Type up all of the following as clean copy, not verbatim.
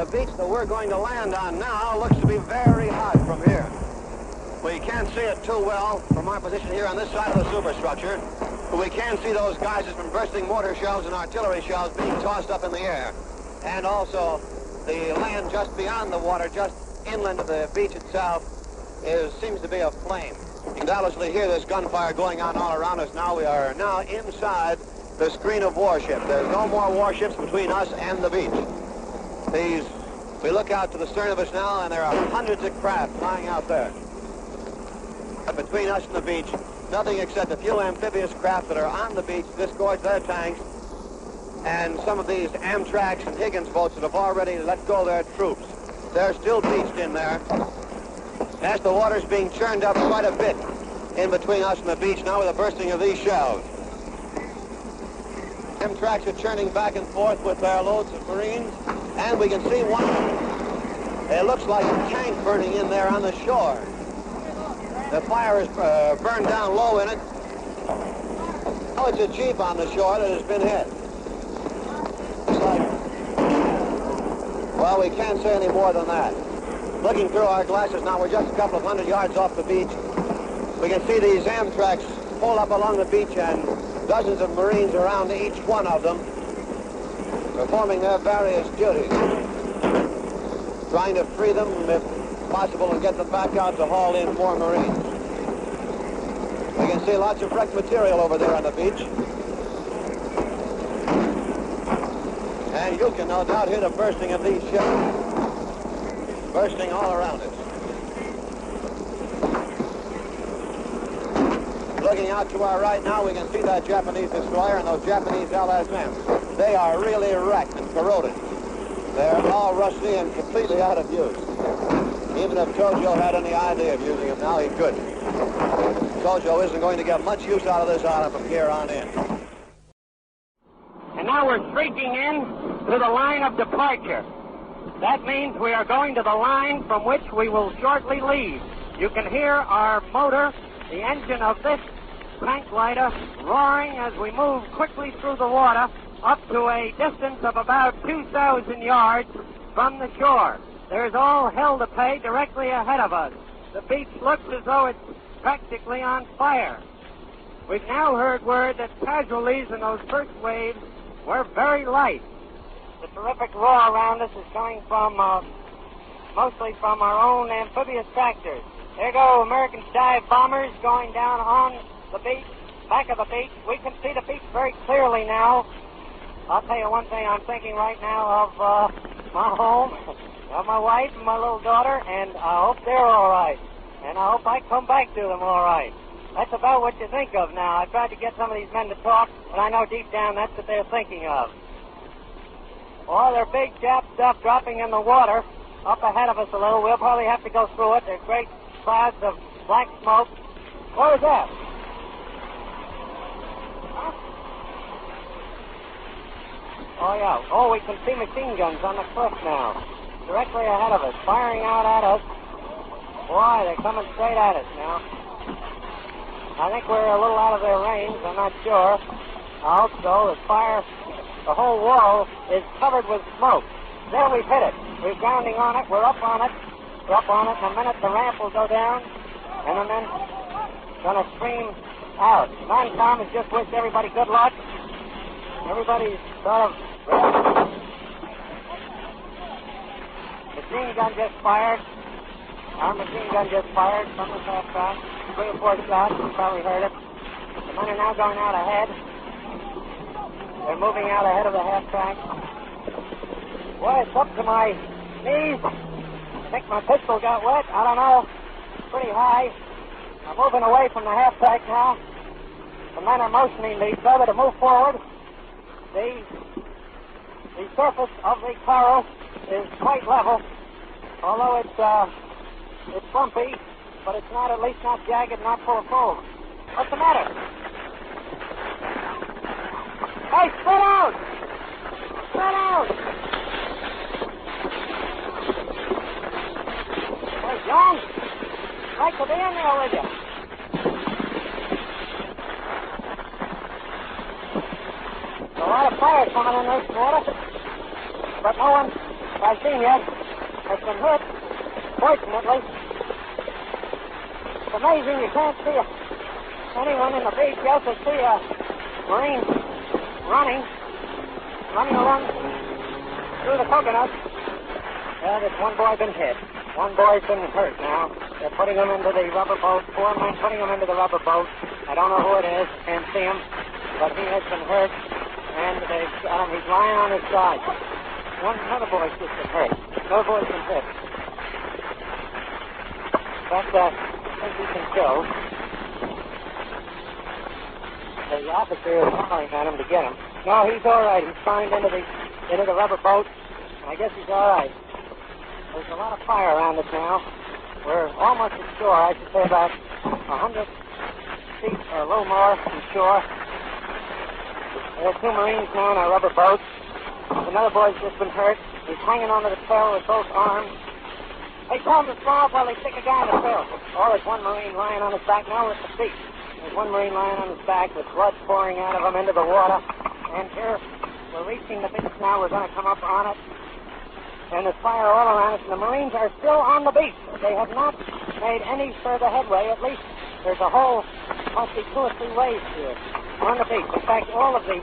the beach that we're going to land on now looks to be very hot from here. We can't see it too well from our position here on this side of the superstructure, but we can see those geysers from bursting mortar shells and artillery shells being tossed up in the air. And also, the land just beyond the water, just inland of the beach itself, seems to be aflame. You can doubtlessly hear this gunfire going on all around us now. We are now inside the screen of warships. There's no more warships between us and the beach. We look out to the stern of us now, and there are hundreds of craft flying out there. But between us and the beach, nothing except a few amphibious craft that are on the beach, disgorge their tanks, and some of these Amtrak and Higgins boats that have already let go their troops. They're still beached in there. As the water's being churned up quite a bit in between us and the beach now with the bursting of these shells. Amtraks are churning back and forth with their loads of Marines, and we can see one. It looks like a tank burning in there on the shore. The fire is burned down low in it. Oh, it's a Jeep on the shore that has been hit. It's like, well, we can't say any more than that. Looking through our glasses now, we're just a couple of 100 yards off the beach. We can see these Amtraks pull up along the beach, and dozens of Marines around each one of them, performing their various duties, trying to free them if possible and get them back out to haul in more Marines. We can see lots of wrecked material over there on the beach. And you can no doubt hear the bursting of these shells, bursting all around us. Looking out to our right now, we can see that Japanese destroyer and those Japanese LSMs. They are really wrecked and corroded. They're all rusty and completely out of use. Even if Tojo had any idea of using them now, he couldn't. Tojo isn't going to get much use out of this island from here on in. And now we're streaking in to the line of departure. That means we are going to the line from which we will shortly leave. You can hear our motor, the engine of this tank lighter, roaring as we move quickly through the water up to a distance of about 2,000 yards from the shore. There's all hell to pay directly ahead of us. The beach looks as though it's practically on fire. We've now heard word that casualties in those first waves were very light. The terrific roar around us is coming from, mostly from our own amphibious tractors. There go American dive bombers going down on the beach, back of the beach. We can see the beach very clearly now. I'll tell you one thing, I'm thinking right now of my home, of my wife and my little daughter, and I hope they're all right. And I hope I come back to them all right. That's about what you think of now. I tried to get some of these men to talk, but I know deep down that's what they're thinking of. Oh, they're big Jap stuff dropping in the water up ahead of us a little. We'll probably have to go through it. There's great clouds of black smoke. What was that? Huh? Oh, yeah. Oh, we can see machine guns on the cliff now, directly ahead of us, firing out at us. Boy, they're coming straight at us now. I think we're a little out of their range. I'm not sure. I hope so. The fire, the whole wall is covered with smoke. There, we've hit it. We're grounding on it. We're up on it. We're up on it. In a minute, the ramp will go down, and the men going to stream out. Non-com has just wished everybody good luck. Everybody's sort of machine gun just fired. Our machine gun just fired from the half track. 3 or 4 shots. You probably heard it. The men are now going out ahead. They're moving out ahead of the half track. Boy, it's up to my knees. I think my pistol got wet. I don't know. It's pretty high. I'm moving away from the half track now. The men are motioning to each other to move forward. The surface of the coral is quite level, although it's bumpy, but it's not, at least not jagged, not full of foam. What's the matter? Hey, spread out! Spread out! Hey, John, I'd like to be in there with you. A lot of fire coming in this water, but no one I've seen yet has been hit, fortunately. It's amazing you can't see anyone in the beach. You also see a Marine running along through the coconuts. There's one boy been hit. One boy's been hurt now. They're putting him into the rubber boat. 4 men putting him into the rubber boat. I don't know who it is. Can't see him. But he has been hurt. And they've got him. He's lying on his side. Another boy's just been hurt. No boy's been hit. But I think he can kill. The officer is hollering at him to get him. No, he's all right. He's climbed into the rubber boat. I guess he's all right. There's a lot of fire around us now. We're almost at shore. I should say about 100 feet or a little more from shore. There are 2 Marines now in our rubber boat. Another boy's just been hurt. He's hanging onto the tail with both arms. They told him to stop while they stick a guy in the tail. Oh, there's one Marine lying on his back. Now we're at the beach. There's one Marine lying on his back with blood pouring out of him into the water. And here, we're reaching the beach now. We're going to come up on it. And there's fire all around us, and the Marines are still on the beach. They have not made any further headway. At least there's a whole, must be 2 or 3 ways here on the beach. In fact, all of the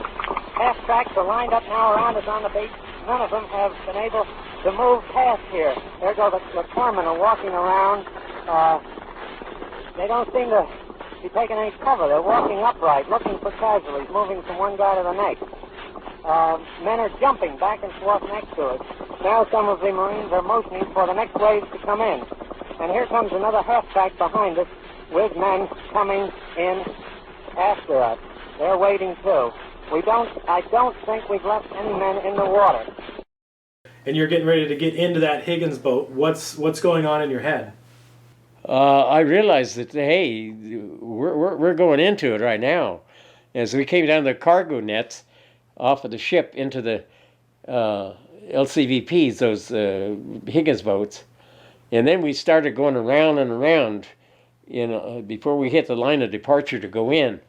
half-tracks are lined up now around us on the beach. None of them have been able to move past here. There go the corpsmen are walking around. They don't seem to be taking any cover. They're walking upright, looking for casualties, moving from one guy to the next. Men are jumping back and forth next to us. Now some of the Marines are motioning for the next waves to come in. And here comes another half-track behind us with men coming in after us. They're waiting too. I don't think we've left any men in the water. And you're getting ready to get into that Higgins boat. What's going on in your head? I realized that, hey, we're going into it right now. As we came down the cargo nets off of the ship into the LCVPs, those Higgins boats, and then we started going around and around, before we hit the line of departure to go in.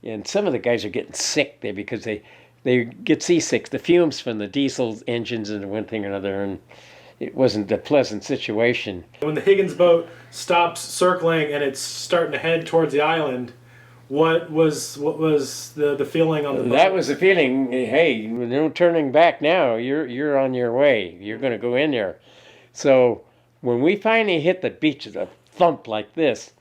And some of the guys are getting sick there because they get seasick, the fumes from the diesel engines and one thing or another, and it wasn't a pleasant situation. When the Higgins boat stops circling and it's starting to head towards the island, what was the feeling on the boat? That was the feeling. Hey, no turning back now. You're on your way. You're going to go in there. So when we finally hit the beach, a thump like this,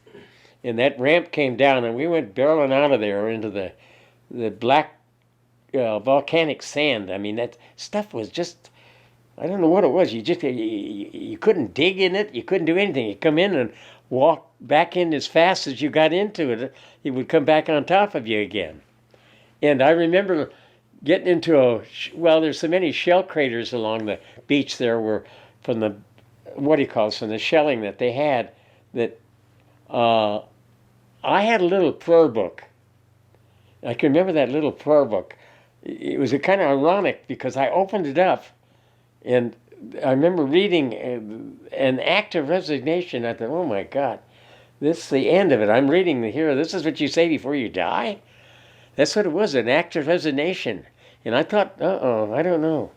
and that ramp came down, and we went barreling out of there into the black volcanic sand. I mean, that stuff was just, I don't know what it was. You couldn't dig in it. You couldn't do anything. You come in and walk back in as fast as you got into it. It would come back on top of you again. And I remember getting into there's so many shell craters along the beach there were from the, from the shelling that they had, that I had a little prayer book. I can remember that little prayer book. It was kind of ironic because I opened it up and I remember reading an act of resignation. I thought, oh my God, this is the end of it. I'm reading here, this is what you say before you die? That's what it was, an act of resignation. And I thought, I don't know.